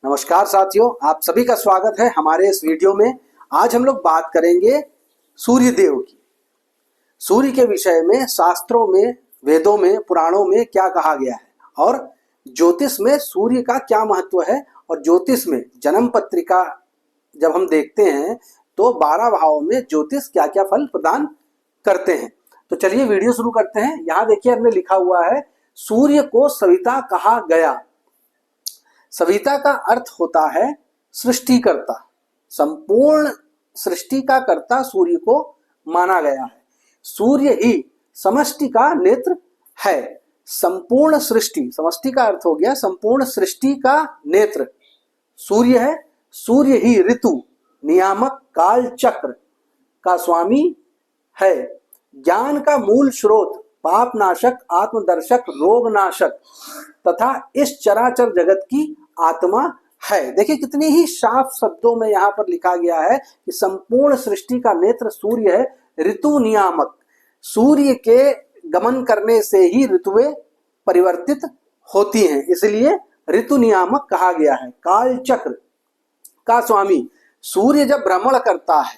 नमस्कार साथियों, आप सभी का स्वागत है हमारे इस वीडियो में। आज हम लोग बात करेंगे सूर्य देव की। सूर्य के विषय में शास्त्रों में, वेदों में, पुराणों में क्या कहा गया है और ज्योतिष में सूर्य का क्या महत्व है। और ज्योतिष में जन्म पत्रिका जब हम देखते हैं तो 12 भावों में ज्योतिष क्या क्या फल प्रदान करते हैं। तो चलिए वीडियो शुरू करते हैं। यहाँ देखिए हमने लिखा हुआ है, सूर्य को सविता कहा गया। सविता का अर्थ होता है सृष्टिकर्ता। संपूर्ण सृष्टि का कर्ता सूर्य को माना गया है। सूर्य ही समष्टि का नेत्र है। संपूर्ण सृष्टि, समष्टि का अर्थ हो गया संपूर्ण सृष्टि का नेत्र सूर्य है। सूर्य ही ऋतु, नियामक, काल चक्र का स्वामी है। ज्ञान का मूल स्रोत, पाप नाशक, आत्मदर्शक, रोग नाशक तथा इस चराचर जगत की आत्मा है। देखिए कितनी ही साफ शब्दों में यहाँ पर लिखा गया है कि संपूर्ण सृष्टि का नेत्र सूर्य है। ऋतु नियामक, सूर्य के गमन करने से ही ऋतुएं परिवर्तित होती हैं, इसलिए ऋतु नियामक कहा गया है। काल चक्र का स्वामी, सूर्य जब भ्रमण करता है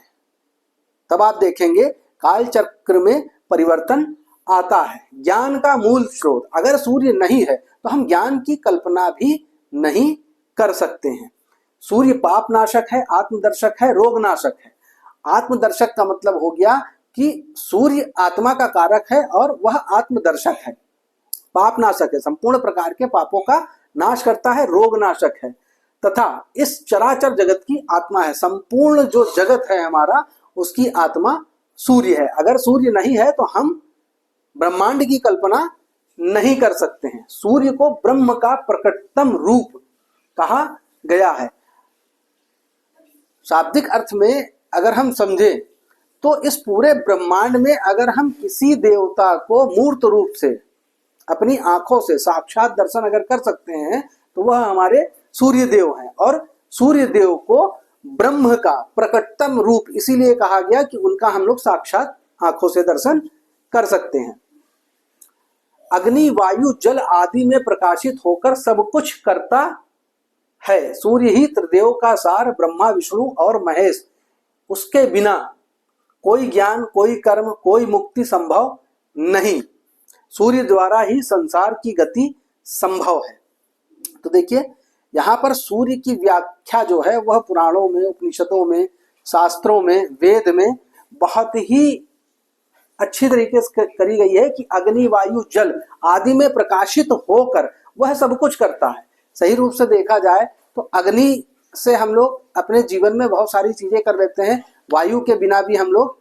तब आप देखेंगे काल चक्र में परिवर्तन आता है। ज्ञान का मूल स्रोत, अगर सूर्य नहीं है तो हम ज्ञान की कल्पना भी नहीं कर सकते हैं। सूर्य पाप नाशक है, आत्मदर्शक है, रोग नाशक है। आत्मदर्शक का मतलब हो गया कि सूर्य आत्मा का कारक है और वह आत्मदर्शक है। पाप नाशक है, संपूर्ण प्रकार के पापों का नाश करता है। रोग नाशक है तथा इस चराचर जगत की आत्मा है। संपूर्ण जो जगत है हमारा, उसकी आत्मा सूर्य है। अगर सूर्य नहीं है तो हम ब्रह्मांड की कल्पना नहीं कर सकते हैं। सूर्य को ब्रह्म का प्रकटतम रूप कहा गया है। शाब्दिक अर्थ में अगर हम समझें तो इस पूरे ब्रह्मांड में अगर हम किसी देवता को मूर्त रूप से अपनी आंखों से साक्षात दर्शन अगर कर सकते हैं तो वह हमारे सूर्य देव हैं। और सूर्य देव को ब्रह्म का प्रकटतम रूप इसीलिए कहा गया कि उनका हम लोग साक्षात आंखों से दर्शन कर सकते हैं। अग्नि, वायु, जल आदि में प्रकाशित होकर सब कुछ करता है। सूर्य ही त्रिदेव का सार, ब्रह्मा, विष्णु और महेश। उसके बिना कोई ज्ञान, कोई कर्म, कोई मुक्ति संभव नहीं। सूर्य द्वारा ही संसार की गति संभव है। तो देखिए यहाँ पर सूर्य की व्याख्या जो है वह पुराणों में, उपनिषदों में, शास्त्रों में, वेद में बहुत ही अच्छी तरीके से करी गई है कि अग्नि, वायु, जल आदि में प्रकाशित होकर वह सब कुछ करता है। सही रूप से देखा जाए तो अग्नि से हम लोग अपने जीवन में बहुत सारी चीजें कर लेते हैं। वायु के बिना भी हम लोग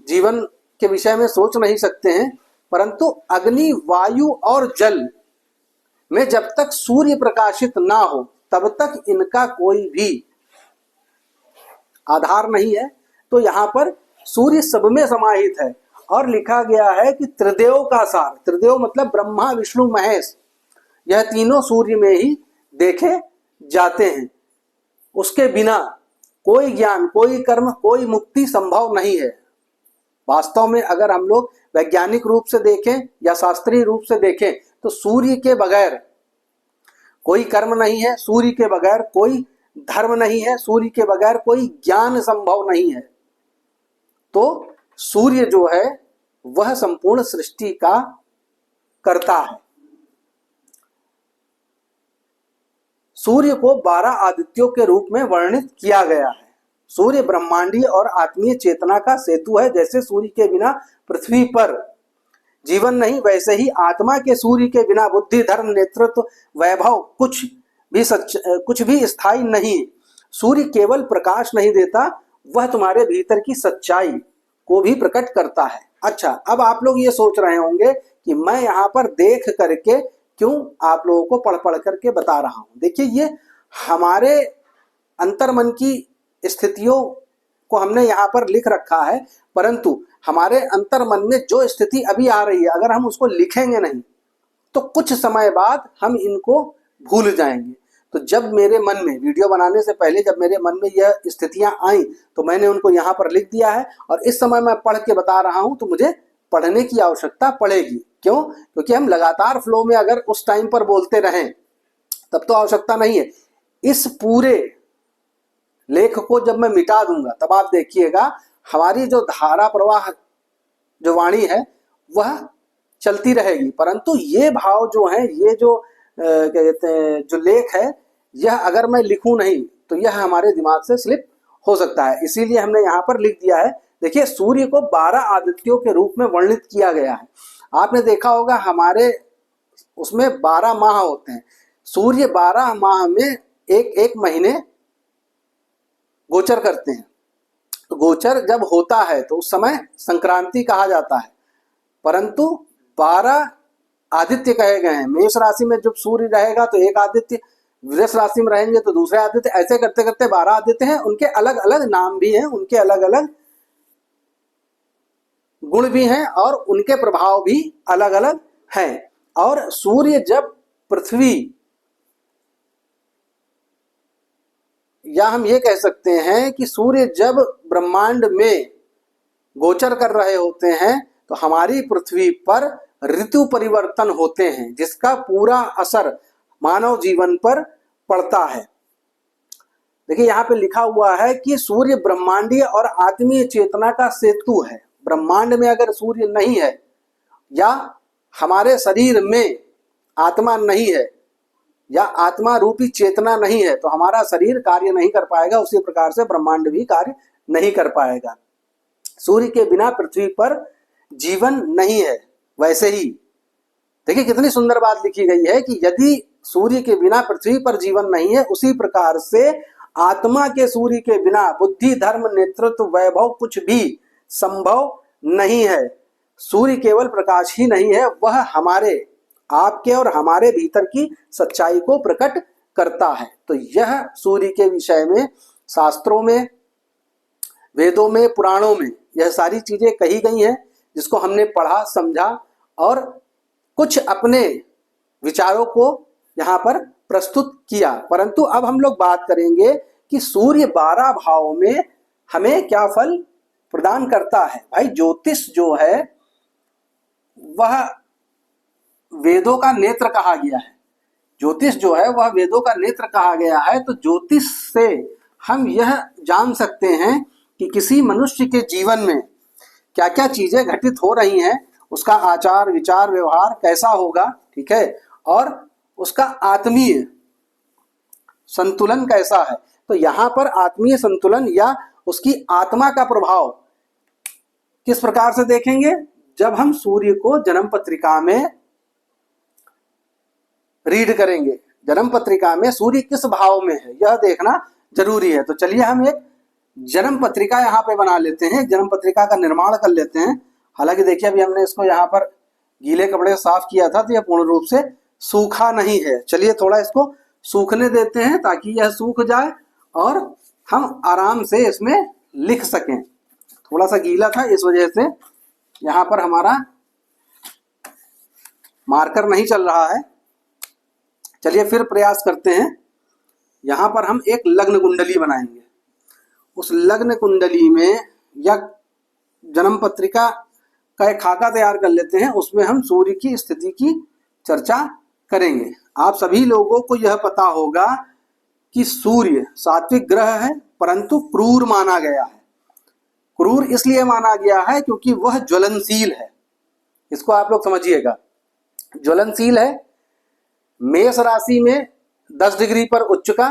जीवन के विषय में सोच नहीं सकते हैं, परंतु अग्नि, वायु और जल में जब तक सूर्य प्रकाशित ना हो तब तक इनका कोई भी आधार नहीं है। तो यहाँ पर सूर्य सब में समाहित है और लिखा गया है कि त्रिदेव का सार, त्रिदेव मतलब ब्रह्मा, विष्णु, महेश, यह तीनों सूर्य में ही देखे जाते हैं। उसके बिना कोई ज्ञान, कोई कर्म, कोई मुक्ति संभव नहीं है। वास्तव में अगर हम लोग वैज्ञानिक रूप से देखें या शास्त्रीय रूप से देखें तो सूर्य के बगैर कोई कर्म नहीं है, सूर्य के बगैर कोई धर्म नहीं है, सूर्य के बगैर कोई ज्ञान संभव नहीं है। तो सूर्य जो है वह संपूर्ण सृष्टि का कर्ता है। सूर्य को 12 आदित्यों के रूप में वर्णित किया गया है। सूर्य ब्रह्मांडीय और आत्मीय चेतना का सेतु है। जैसे सूर्य के बिना पृथ्वी पर जीवन नहीं, वैसे ही आत्मा के सूर्य के बिना बुद्धि, धर्म, नेतृत्व, वैभव कुछ भी स्थायी नहीं। सूर्य केवल प्रकाश नहीं देता, वह तुम्हारे भीतर की सच्चाई को भी प्रकट करता है। अच्छा, अब आप लोग ये सोच रहे होंगे कि मैं यहाँ पर देख करके क्यों आप लोगों को पढ़ पढ़ करके बता रहा हूँ। देखिए ये हमारे अंतर्मन की स्थितियों को हमने यहाँ पर लिख रखा है, परंतु हमारे अंतर्मन में जो स्थिति अभी आ रही है अगर हम उसको लिखेंगे नहीं तो कुछ समय बाद हम इनको भूल जाएंगे। तो जब मेरे मन में, वीडियो बनाने से पहले जब मेरे मन में यह स्थितियां आई तो मैंने उनको यहाँ पर लिख दिया है और इस समय मैं पढ़ के बता रहा हूँ तो मुझे पढ़ने की आवश्यकता पड़ेगी। क्यों? क्योंकि हम लगातार फ्लो में अगर उस टाइम पर बोलते रहें तब तो आवश्यकता नहीं है। इस पूरे लेख को जब मैं मिटा दूंगा तब आप देखिएगा हमारी जो धारा प्रवाह जो वाणी है वह चलती रहेगी, परंतु ये भाव जो है, ये जो क्या कहते हैं जो लेख है, यह अगर मैं लिखूं नहीं तो यह हमारे दिमाग से स्लिप हो सकता है। इसीलिए हमने यहाँ पर लिख दिया है। देखिए, सूर्य को 12 आदित्यों के रूप में वर्णित किया गया है। आपने देखा होगा हमारे उसमें 12 माह होते हैं। सूर्य 12 माह में एक एक महीने गोचर करते हैं। तो गोचर जब होता है तो उस समय संक्रांति कहा जाता है, परंतु 12 आदित्य कहे गए हैं। मेष राशि में जब सूर्य रहेगा तो एक आदित्य, वृष राशि में रहेंगे तो दूसरे आदित्य, ऐसे करते करते 12 आदित्य हैं। उनके अलग अलग नाम भी हैं, उनके अलग अलग गुण भी हैं और उनके प्रभाव भी अलग अलग हैं। और सूर्य जब पृथ्वी, या हम ये कह सकते हैं कि सूर्य जब ब्रह्मांड में गोचर कर रहे होते हैं तो हमारी पृथ्वी पर ऋतु परिवर्तन होते हैं, जिसका पूरा असर मानव जीवन पर पड़ता है। देखिए, यहाँ पे लिखा हुआ है कि सूर्य ब्रह्मांडीय और आत्मीय चेतना का सेतु है। ब्रह्मांड में अगर सूर्य नहीं है या हमारे शरीर में आत्मा नहीं है या आत्मा रूपी चेतना नहीं है तो हमारा शरीर कार्य नहीं कर पाएगा। उसी प्रकार से ब्रह्मांड भी कार्य नहीं कर पाएगा। सूर्य के बिना पृथ्वी पर जीवन नहीं है। वैसे ही देखिए कितनी सुंदर बात लिखी गई है कि यदि सूर्य के बिना पृथ्वी पर जीवन नहीं है, उसी प्रकार से आत्मा के सूर्य के बिना बुद्धि, धर्म, नेतृत्व, वैभव कुछ भी संभव नहीं है। सूर्य केवल प्रकाश ही नहीं है, वह हमारे, आपके और हमारे भीतर की सच्चाई को प्रकट करता है। तो यह सूर्य के विषय में शास्त्रों में, वेदों में, पुराणों में यह सारी चीजें कही गई हैं, जिसको हमने पढ़ा, समझा और कुछ अपने विचारों को यहाँ पर प्रस्तुत किया। परंतु अब हम लोग बात करेंगे कि सूर्य 12 भाव में हमें क्या फल प्रदान करता है। भाई, ज्योतिष जो है वह वेदों का नेत्र कहा गया है। ज्योतिष जो है वह वेदों का नेत्र कहा गया है। तो ज्योतिष से हम यह जान सकते हैं कि किसी मनुष्य के जीवन में क्या क्या चीजें घटित हो रही हैं, उसका आचार, विचार, व्यवहार कैसा होगा, ठीक है, और उसका आत्मीय संतुलन कैसा है। तो यहाँ पर आत्मीय संतुलन या उसकी आत्मा का प्रभाव किस प्रकार से देखेंगे, जब हम सूर्य को जन्म पत्रिका में रीड करेंगे। जन्म पत्रिका में सूर्य किस भाव में है यह देखना जरूरी है। तो चलिए हम एक जन्म पत्रिका यहाँ पे बना लेते हैं, जन्म पत्रिका का निर्माण कर लेते हैं। हालांकि देखिए अभी हमने इसको यहाँ पर गीले कपड़े से साफ किया था तो यह पूर्ण रूप से सूखा नहीं है। चलिए थोड़ा इसको सूखने देते हैं ताकि यह सूख जाए और हम आराम से इसमें लिख सकें। थोड़ा सा गीला था, इस वजह से यहाँ पर हमारा मार्कर नहीं चल रहा है। चलिए फिर प्रयास करते हैं। यहाँ पर हम एक लग्न कुंडली बनाएंगे। उस लग्न कुंडली में या जन्म पत्रिका का एक खाका तैयार कर लेते हैं, उसमें हम सूर्य की स्थिति की चर्चा करेंगे। आप सभी लोगों को यह पता होगा कि सूर्य सात्विक ग्रह है, परंतु क्रूर माना गया है। क्रूर इसलिए माना गया है क्योंकि वह ज्वलनशील है। इसको आप लोग समझिएगा, ज्वलनशील है। मेष राशि में 10 डिग्री पर उच्च का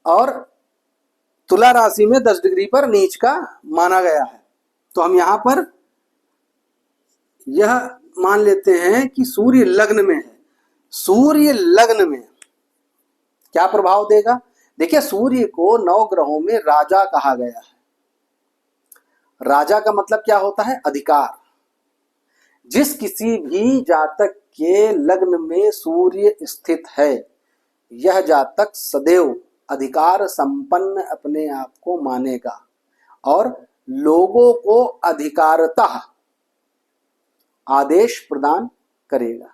और तुला राशि में 10 डिग्री पर नीच का माना गया है। तो हम यहाँ पर यह मान लेते हैं कि सूर्य लग्न में है। सूर्य लग्न में क्या प्रभाव देगा? देखिए, सूर्य को 9 ग्रहों में राजा कहा गया है। राजा का मतलब क्या होता है? अधिकार। जिस किसी भी जातक के लग्न में सूर्य स्थित है, यह जातक सदैव अधिकार संपन्न अपने आप को मानेगा और लोगों को अधिकारतः आदेश प्रदान करेगा।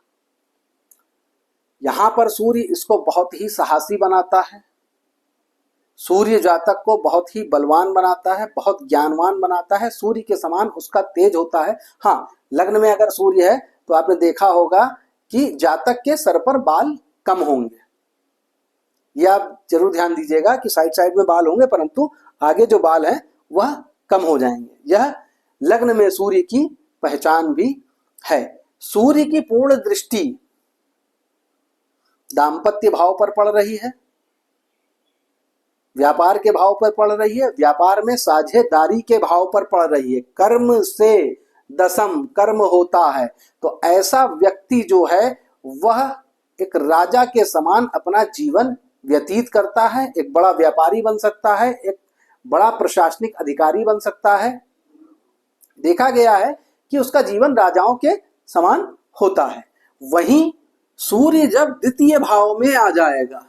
यहां पर सूर्य इसको बहुत ही साहसी बनाता है। सूर्य जातक को बहुत ही बलवान बनाता है, बहुत ज्ञानवान बनाता है। सूर्य के समान उसका तेज होता है। हाँ, लग्न में अगर सूर्य है तो आपने देखा होगा कि जातक के सर पर बाल कम होंगे। ये आप जरूर ध्यान दीजिएगा कि साइड साइड में बाल होंगे परंतु आगे जो बाल हैं वह कम हो जाएंगे। यह लग्न में सूर्य की पहचान भी है। सूर्य की पूर्ण दृष्टि दाम्पत्य भाव पर पड़ रही है, व्यापार के भाव पर पड़ रही है, व्यापार में साझेदारी के भाव पर पड़ रही है, कर्म से दशम कर्म होता है। तो ऐसा व्यक्ति जो है वह एक राजा के समान अपना जीवन व्यतीत करता है, एक बड़ा व्यापारी बन सकता है, एक बड़ा प्रशासनिक अधिकारी बन सकता है। देखा गया है कि उसका जीवन राजाओं के समान होता है। वहीं सूर्य जब द्वितीय भाव में आ जाएगा,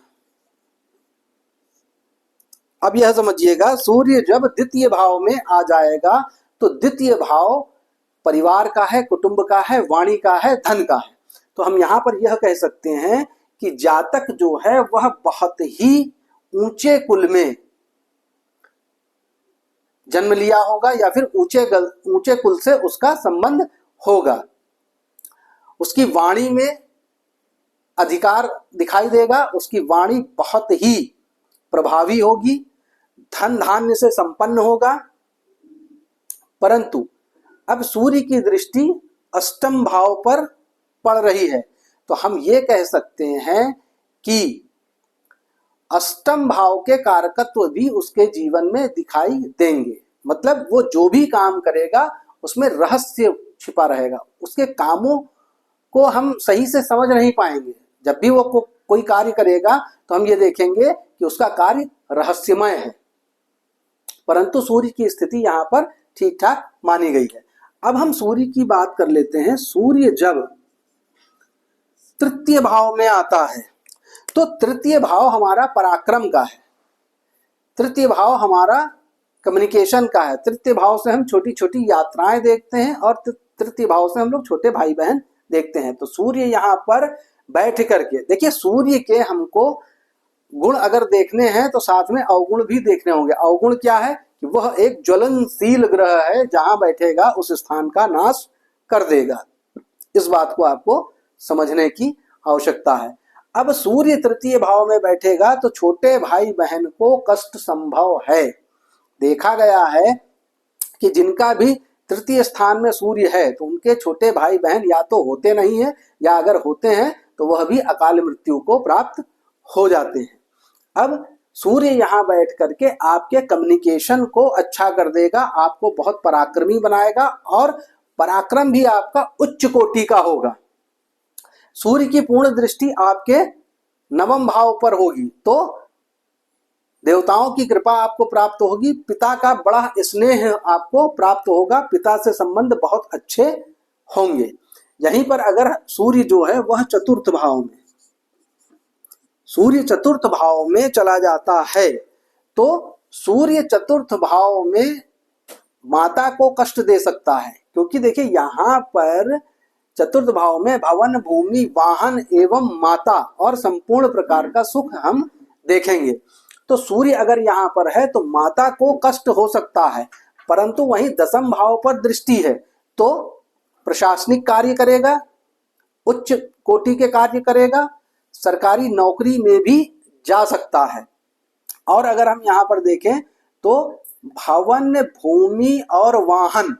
अब यह समझिएगा, सूर्य जब द्वितीय भाव में आ जाएगा तो द्वितीय भाव परिवार का है, कुटुंब का है, वाणी का है, धन का है। तो हम यहां पर यह कह सकते हैं कि जातक जो है वह बहुत ही ऊंचे कुल में जन्म लिया होगा या फिर ऊंचे कुल से उसका संबंध होगा। उसकी वाणी में अधिकार दिखाई देगा, उसकी वाणी बहुत ही प्रभावी होगी, धन धान्य से संपन्न होगा। परंतु अब सूर्य की दृष्टि अष्टम भाव पर पड़ रही है, तो हम ये कह सकते हैं कि अष्टम भाव के कारकत्व भी उसके जीवन में दिखाई देंगे। मतलब वो जो भी काम करेगा उसमें रहस्य छिपा रहेगा, उसके कामों को हम सही से समझ नहीं पाएंगे। जब भी वो कोई कार्य करेगा तो हम ये देखेंगे कि उसका कार्य रहस्यमय है, परंतु सूर्य की स्थिति यहाँ पर ठीक ठाक मानी गई है। अब हम सूर्य की बात कर लेते हैं। सूर्य जब तृतीय भाव में आता है तो तृतीय भाव हमारा पराक्रम का है, तृतीय भाव हमारा कम्युनिकेशन का है। तृतीय भाव से हम छोटी छोटी यात्राएं देखते हैं और तृतीय भाव से हम लोग छोटे भाई बहन देखते हैं। तो सूर्य यहाँ पर बैठ करके देखिए, सूर्य के हमको गुण अगर देखने हैं तो साथ में अवगुण भी देखने होंगे। अवगुण क्या है कि वह एक ज्वलनशील ग्रह है, जहां बैठेगा उस स्थान का नाश कर देगा। इस बात को आपको समझने की आवश्यकता है। अब सूर्य तृतीय भाव में बैठेगा तो छोटे भाई बहन को कष्ट संभव है। देखा गया है कि जिनका भी तृतीय स्थान में सूर्य है तो उनके छोटे भाई बहन या तो होते नहीं है या अगर होते हैं तो वह भी अकाल मृत्यु को प्राप्त हो जाते हैं। अब सूर्य यहाँ बैठ करके आपके कम्युनिकेशन को अच्छा कर देगा, आपको बहुत पराक्रमी बनाएगा और पराक्रम भी आपका उच्च कोटि का होगा। सूर्य की पूर्ण दृष्टि आपके नवम भाव पर होगी तो देवताओं की कृपा आपको प्राप्त होगी, पिता का बड़ा स्नेह आपको प्राप्त होगा, पिता से संबंध बहुत अच्छे होंगे। यहीं पर अगर सूर्य जो है वह चतुर्थ भाव में, सूर्य चतुर्थ भाव में चला जाता है तो सूर्य चतुर्थ भाव में माता को कष्ट दे सकता है। क्योंकि देखिए यहाँ पर चतुर्थ भाव में भवन, भूमि, वाहन एवं माता और संपूर्ण प्रकार का सुख हम देखेंगे। तो सूर्य अगर यहाँ पर है तो माता को कष्ट हो सकता है, परंतु वहीं दशम भाव पर दृष्टि है तो प्रशासनिक कार्य करेगा, उच्च कोटि के कार्य करेगा, सरकारी नौकरी में भी जा सकता है। और अगर हम यहाँ पर देखें तो भवन, भूमि और वाहन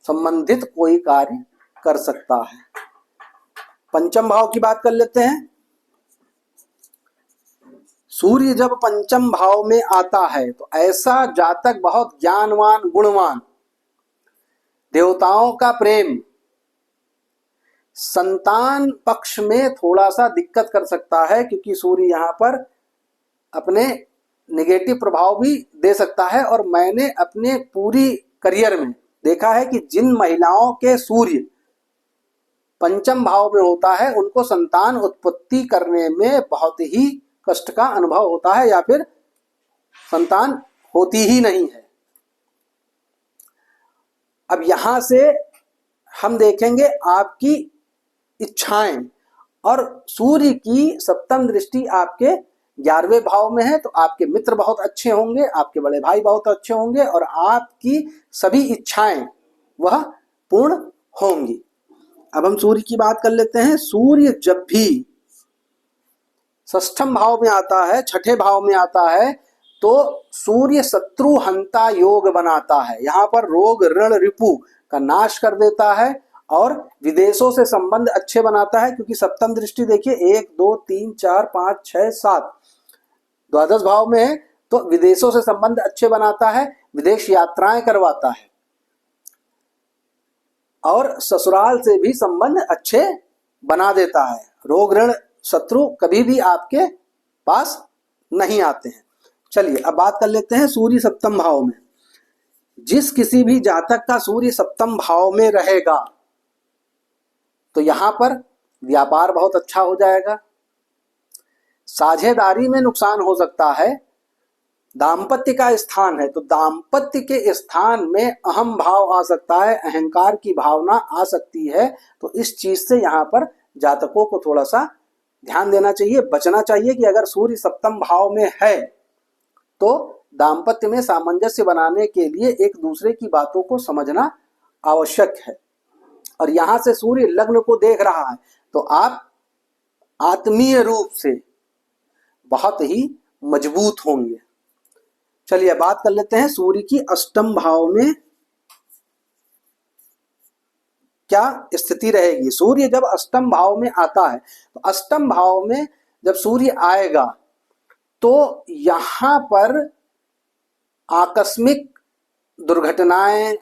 संबंधित कोई कार्य कर सकता है। पंचम भाव की बात कर लेते हैं। सूर्य जब पंचम भाव में आता है तो ऐसा जातक बहुत ज्ञानवान, गुणवान, देवताओं का प्रेम, संतान पक्ष में थोड़ा सा दिक्कत कर सकता है क्योंकि सूर्य यहाँ पर अपने नेगेटिव प्रभाव भी दे सकता है। और मैंने अपने पूरी करियर में देखा है कि जिन महिलाओं के सूर्य पंचम भाव में होता है उनको संतान उत्पत्ति करने में बहुत ही कष्ट का अनुभव होता है या फिर संतान होती ही नहीं है। अब यहां से हम देखेंगे आपकी इच्छाएं, और सूर्य की सप्तम दृष्टि आपके 11वें भाव में है तो आपके मित्र बहुत अच्छे होंगे, आपके बड़े भाई बहुत अच्छे होंगे और आपकी सभी इच्छाएं वह पूर्ण होंगी। अब हम सूर्य की बात कर लेते हैं। सूर्य जब भी षष्ठम भाव में आता है, छठे भाव में आता है, तो सूर्य शत्रु हंता योग बनाता है। यहाँ पर रोग ऋण रिपु का नाश कर देता है और विदेशों से संबंध अच्छे बनाता है, क्योंकि सप्तम दृष्टि देखिए 1 2 3 4 5 6 7 द्वादश भाव में है, तो विदेशों से संबंध अच्छे बनाता है, विदेश यात्राएं करवाता है और ससुराल से भी संबंध अच्छे बना देता है। रोग ऋण शत्रु कभी भी आपके पास नहीं आते हैं। चलिए अब बात कर लेते हैं सूर्य सप्तम भाव में। जिस किसी भी जातक का सूर्य सप्तम भाव में रहेगा तो यहां पर व्यापार बहुत अच्छा हो जाएगा, साझेदारी में नुकसान हो सकता है, दाम्पत्य का स्थान है तो दाम्पत्य के स्थान में अहम भाव आ सकता है, अहंकार की भावना आ सकती है। तो इस चीज से यहाँ पर जातकों को थोड़ा सा ध्यान देना चाहिए, बचना चाहिए कि अगर सूर्य सप्तम भाव में है तो दाम्पत्य में सामंजस्य बनाने के लिए एक दूसरे की बातों को समझना आवश्यक है। और यहां से सूर्य लग्न को देख रहा है तो आप आत्मीय रूप से बहुत ही मजबूत होंगे। चलिए बात कर लेते हैं सूर्य की अष्टम भाव में क्या स्थिति रहेगी। सूर्य जब अष्टम भाव में आता है तो अष्टम भाव में जब सूर्य आएगा तो यहां पर आकस्मिक दुर्घटनाएं,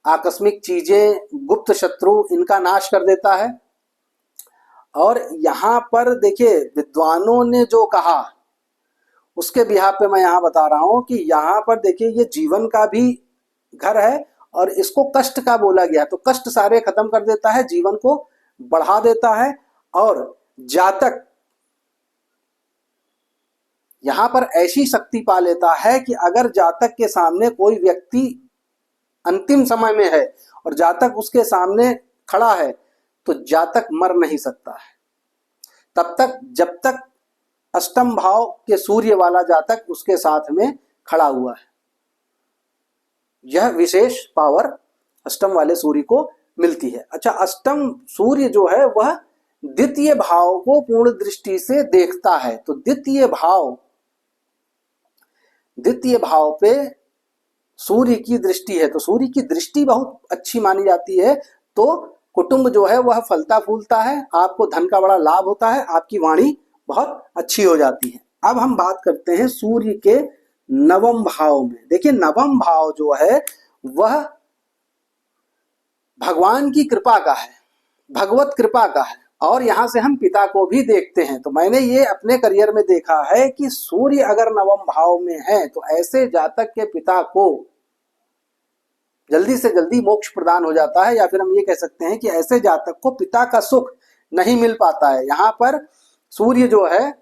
आकस्मिक चीजें, गुप्त शत्रु, इनका नाश कर देता है। और यहां पर देखिए विद्वानों ने जो कहा उसके बिहाफ पे मैं यहां बता रहा हूं कि यहां पर देखिए ये जीवन का भी घर है और इसको कष्ट का बोला गया, तो कष्ट सारे खत्म कर देता है, जीवन को बढ़ा देता है। और जातक यहां पर ऐसी शक्ति पा लेता है कि अगर जातक के सामने कोई व्यक्ति अंतिम समय में है और जातक उसके सामने खड़ा है तो जातक मर नहीं सकता है तब तक जब तक अष्टम भाव के सूर्य वाला जातक उसके साथ में खड़ा हुआ है। यह विशेष पावर अष्टम वाले सूर्य को मिलती है। अच्छा, अष्टम सूर्य जो है वह द्वितीय भाव को पूर्ण दृष्टि से देखता है, तो द्वितीय भाव पे सूर्य की दृष्टि है, तो सूर्य की दृष्टि बहुत अच्छी मानी जाती है। तो कुटुंब जो है वह फलता फूलता है, आपको धन का बड़ा लाभ होता है, आपकी वाणी बहुत अच्छी हो जाती है। अब हम बात करते हैं सूर्य के नवम भाव में। देखिए नवम भाव जो है वह भगवान की कृपा का है, भगवत कृपा का है, और यहां से हम पिता को भी देखते हैं। तो मैंने ये अपने करियर में देखा है कि सूर्य अगर नवम भाव में है तो ऐसे जातक के पिता को जल्दी से जल्दी मोक्ष प्रदान हो जाता है, या फिर हम ये कह सकते हैं कि ऐसे जातक को पिता का सुख नहीं मिल पाता है। यहाँ पर सूर्य जो है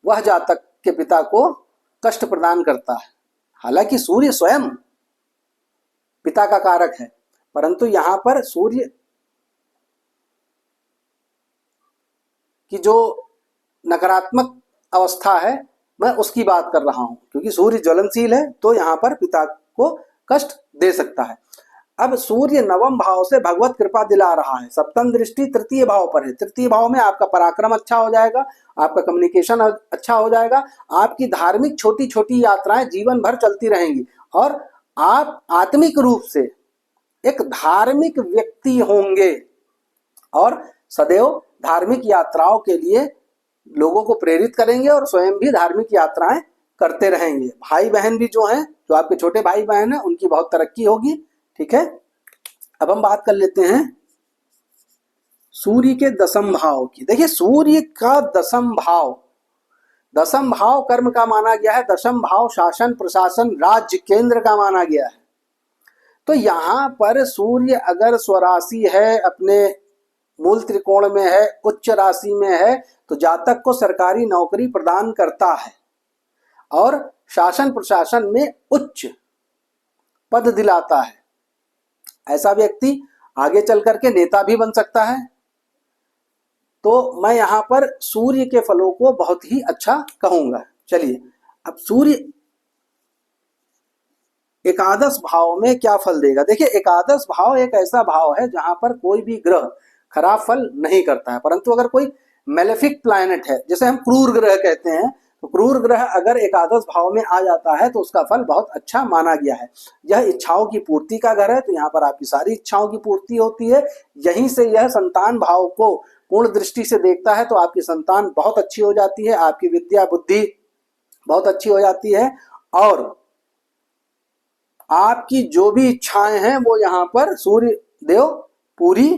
वह जातक के पिता को कष्ट प्रदान करता है। हालांकि सूर्य स्वयं पिता का कारक है, परंतु यहाँ पर सूर्य की जो नकारात्मक अवस्था है मैं उसकी बात कर रहा हूं, क्योंकि सूर्य ज्वलनशील है तो यहाँ पर पिता को कष्ट दे सकता है। अब सूर्य नवम भाव से भगवत कृपा दिला रहा है, सप्तम दृष्टि तृतीय भाव पर है। तृतीय भाव में आपका पराक्रम अच्छा हो जाएगा, आपका कम्युनिकेशन अच्छा हो जाएगा, आपकी धार्मिक छोटी छोटी यात्राएं जीवन भर चलती रहेंगी और आप आत्मिक रूप से एक धार्मिक व्यक्ति होंगे और सदैव धार्मिक यात्राओं के लिए लोगों को प्रेरित करेंगे और स्वयं भी धार्मिक यात्राएं करते रहेंगे। भाई बहन भी जो हैं, जो आपके छोटे भाई बहन हैं, उनकी बहुत तरक्की होगी। ठीक है, अब हम बात कर लेते हैं सूर्य के दसम भाव की। देखिए सूर्य का दसम भाव कर्म का माना गया है, दशम भाव शासन प्रशासन राज्य केंद्र का माना गया है। तो यहां पर सूर्य अगर स्वराशि है, अपने मूल त्रिकोण में है, उच्च राशि में है, तो जातक को सरकारी नौकरी प्रदान करता है और शासन प्रशासन में उच्च पद दिलाता है। ऐसा व्यक्ति आगे चल करके नेता भी बन सकता है। तो मैं यहां पर सूर्य के फलों को बहुत ही अच्छा कहूंगा। चलिए अब सूर्य एकादश भाव में क्या फल देगा। देखिए एकादश भाव एक ऐसा भाव है जहां पर कोई भी ग्रह खराब फल नहीं करता है, परंतु अगर कोई मेलेफिक प्लैनेट है, जैसे हम क्रूर ग्रह कहते हैं, तो क्रूर ग्रह अगर एकादश भाव में आ जाता है तो उसका फल बहुत अच्छा माना गया है। यह इच्छाओं की पूर्ति का घर है, तो यहाँ पर आपकी सारी इच्छाओं की पूर्ति होती है। यहीं से यह संतान भाव को पूर्ण दृष्टि से देखता है, तो आपकी संतान बहुत अच्छी हो जाती है, आपकी विद्या बुद्धि बहुत अच्छी हो जाती है, और आपकी जो भी इच्छाएं हैं वो यहाँ पर सूर्य देव पूरी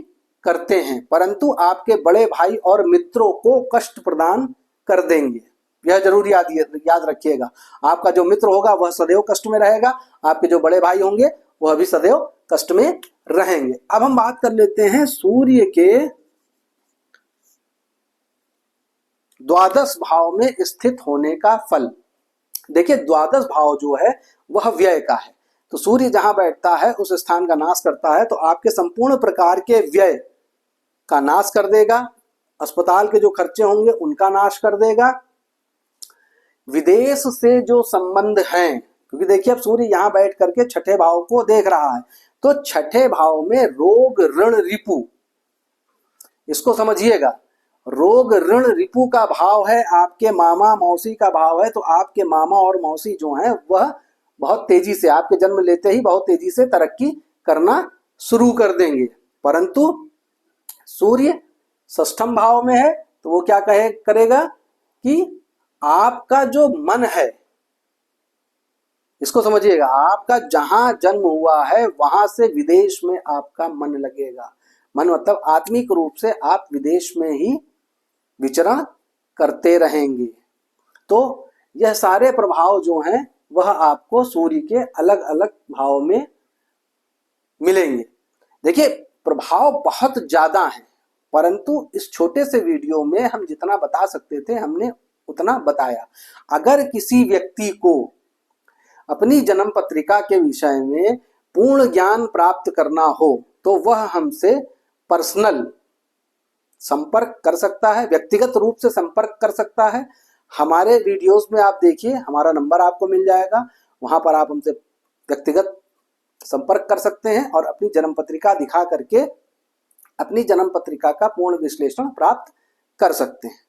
करते हैं, परंतु आपके बड़े भाई और मित्रों को कष्ट प्रदान कर देंगे। यह जरूर याद रखिएगा। आपका जो मित्र होगा वह सदैव कष्ट में रहेगा, आपके जो बड़े भाई होंगे वह भी सदैव कष्ट में रहेंगे। अब हम बात कर लेते हैं सूर्य के द्वादश भाव में स्थित होने का फल। देखिए, द्वादश भाव जो है वह व्यय का है, तो सूर्य जहां बैठता है उस स्थान का नाश करता है, तो आपके संपूर्ण प्रकार के व्यय का नाश कर देगा, अस्पताल के जो खर्चे होंगे उनका नाश कर देगा, विदेश से जो संबंध हैं, क्योंकि देखिए अब सूर्य यहाँ बैठ करके छठे भाव को देख रहा है, तो छठे भाव में रोग ऋण रिपु, इसको समझिएगा, रोग ऋण रिपु का भाव है, आपके मामा मौसी का भाव है, तो आपके मामा और मौसी जो हैं वह बहुत तेजी से आपके जन्म लेते ही बहुत तेजी से तरक्की करना शुरू कर देंगे। परंतु सूर्य षष्ठम भाव में है, तो वो क्या करेगा कि आपका जो मन है, इसको समझिएगा, आपका जहां जन्म हुआ है वहां से विदेश में आपका मन लगेगा। मन मतलब आत्मिक रूप से आप विदेश में ही विचरण करते रहेंगे। तो यह सारे प्रभाव जो हैं वह आपको सूर्य के अलग अलग भाव में मिलेंगे। देखिए, प्रभाव बहुत ज्यादा है, परंतु इस छोटे से वीडियो में हम जितना बता सकते थे हमने उतना बताया। अगर किसी व्यक्ति को अपनी जन्म पत्रिका के विषय में पूर्ण ज्ञान प्राप्त करना हो तो वह हमसे पर्सनल संपर्क कर सकता है, व्यक्तिगत रूप से संपर्क कर सकता है। हमारे वीडियोस में आप देखिए, हमारा नंबर आपको मिल जाएगा, वहां पर आप हमसे व्यक्तिगत संपर्क कर सकते हैं और अपनी जन्म पत्रिका दिखा करके अपनी जन्म पत्रिका का पूर्ण विश्लेषण प्राप्त कर सकते हैं।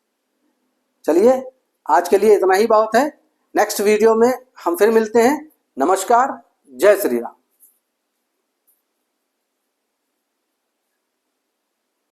चलिए, आज के लिए इतना ही बहुत है। नेक्स्ट वीडियो में हम फिर मिलते हैं। नमस्कार, जय श्री राम।